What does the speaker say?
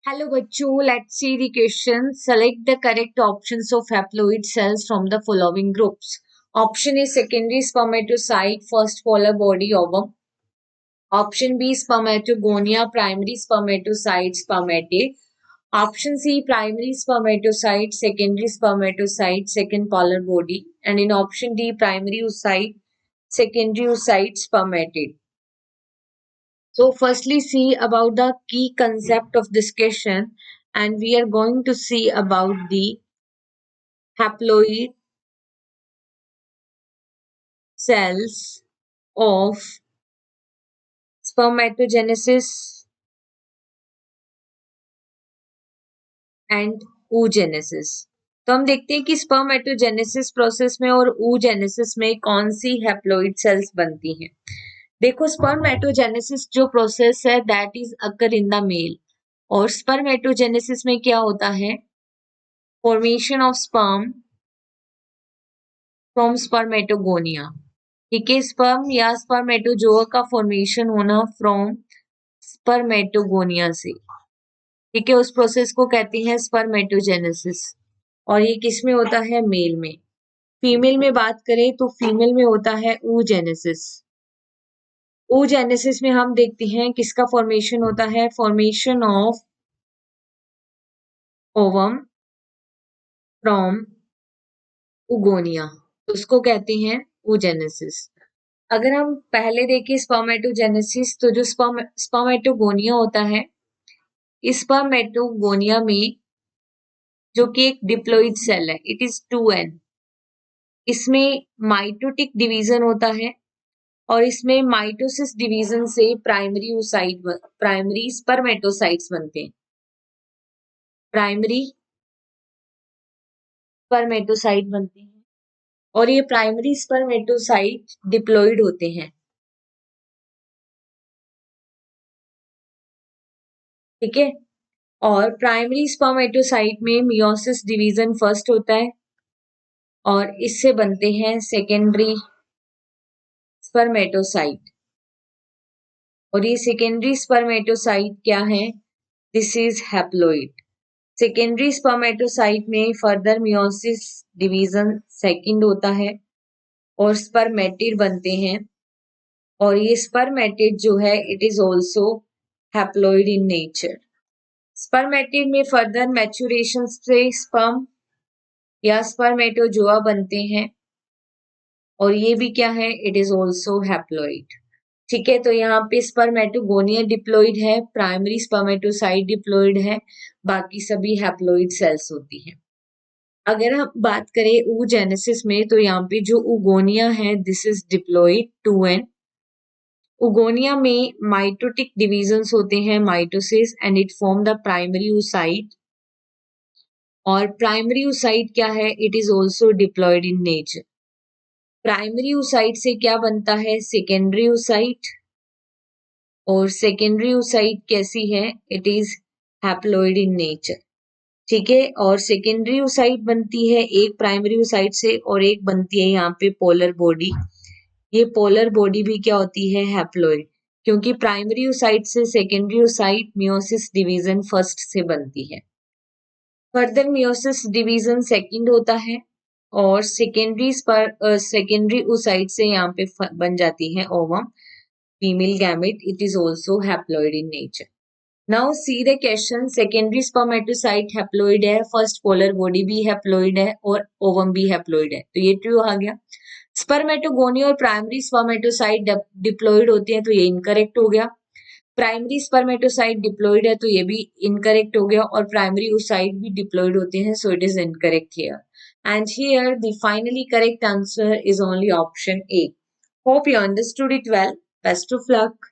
Hello बच्चों, let's see the question. Select the correct options of haploid cells from the following groups. Option A secondary spermatocyte, first polar body ovum. Option B spermatogonia, primary spermatocyte, spermatid. Option C primary spermatocyte, secondary spermatocyte, second polar body. And in option D primary oocyte, secondary oocyte, spermatid. So firstly see about the key concept of this question, and we are going to see about the haploid cells of spermatogenesis and oogenesis. तो हम देखते हैं कि spermatogenesis process में और oogenesis में कौन सी haploid cells बनती हैं. देखो स्पर्मेटोजेनेसिस जो प्रोसेस है that is occur in the male, और स्पर्मेटोजेनेसिस में क्या होता है, formation of sperm from spermatogonia. ठीक है, स्पर्म या स्पर्मेटोजोआ का फॉर्मेशन होना फ्रॉम स्पर्मेटोगोनिया से. ठीक है, उस प्रोसेस को कहते हैं स्पर्मेटोजेनेसिस, और ये किस में होता है, मेल में. फीमेल में बात करें तो फीमेल में होता है oogenesis. oogenesis में हम देखते हैं किसका फॉर्मेशन होता है, फॉर्मेशन ऑफ ओवम फ्रॉम उगोनिया, तो उसको कहते हैं oogenesis. अगर हम पहले देखें स्पर्मेटोजेनेसिस, तो जो स्पर्मेटोगोनिया होता है, इस स्पर्मेटोगोनिया में जो कि एक डिप्लॉइड सेल है, इट इज 2n. इसमें माइटोटिक डिवीजन होता है, और इसमें माइटोसिस डिवीजन से प्राइमरी स्पर्मेटोसाइट्स बनते हैं. प्राइमरी स्पर्मेटोसाइट बनते हैं, और ये प्राइमरी स्पर्मेटोसाइट डिप्लॉइड होते हैं. ठीक है, और प्राइमरी स्पर्मेटोसाइट में मियोसिस डिवीजन फर्स्ट होता है, और इससे बनते हैं सेकेंडरी स्पर्मेटोसाइट. और ये सेकेंडरी स्पर्मेटोसाइट क्या है, this is haploid. Secondary spermatocyte में फर्दर मियोसिस डिवीजन सेकंड होता है, और स्पर्मेटिड बनते हैं, और ये स्पर्मेटिड जो है it is also haploid in nature. Spermatid में फर्दर मैच्योरेशन से स्पर्म या स्पर्मेटोजोआ बनते हैं, और ये भी क्या है, इट इज ऑल्सो हैप्लॉइड. ठीक है, तो यहाँ पे स्पर्मेटोगोनिया डिप्लॉइड है, प्राइमरी स्पर्मेटोसाइट डिप्लॉइड है, बाकी सभी हैप्लॉइड सेल्स होती हैं. अगर हम बात करें oogenesis में, तो यहाँ पे जो उगोनिया है दिस इज डिप्लॉइड 2n. उगोनिया में माइटोटिक डिवीजन्स होते हैं, mitosis, and it form the primary oocyte. और प्राइमरी oocyte क्या है, it is also diploid in nature. Primary oocyte से क्या बनता है, सेकेंडरी oocyte, और सेकेंडरी oocyte कैसी है, it is haploid in nature. ठीक है, और सेकेंडरी oocyte बनती है एक प्राइमरी oocyte से, और एक बनती है यहाँ पे पोलर बॉडी. ये पोलर बॉडी भी क्या होती है, हैप्लॉइड, क्योंकि प्राइमरी oocyte से secondary oocyte meiosis division first से बनती है. फर्दर मियोसिस डिवीजन सेकंड होता है, और सेकेंडरी oocyte से यहाँ पे बन जाती है ovum, female gamete. It is also haploid in nature. Now see the question. Secondary spermatocyte haploid है, फर्स्ट पोलर बॉडी भी हैप्लॉइड है, और ओवम भी हैप्लॉइड है, तो ये ट्रू आ गया. स्पर्मेटोगोनिया और प्राइमरी स्पर्मेटोसाइट डिप्लॉइड होते हैं, तो ये इनकरेक्ट हो गया. प्राइमरी स्पर्मेटोसाइट डिप्लॉइड है, तो ये भी इनकरेक्ट हो गया, और प्राइमरी oocyte भी डिप्लॉइड होते हैं, so it is incorrect here. And here the finally correct answer is only option A. Hope you understood it well. Best of luck.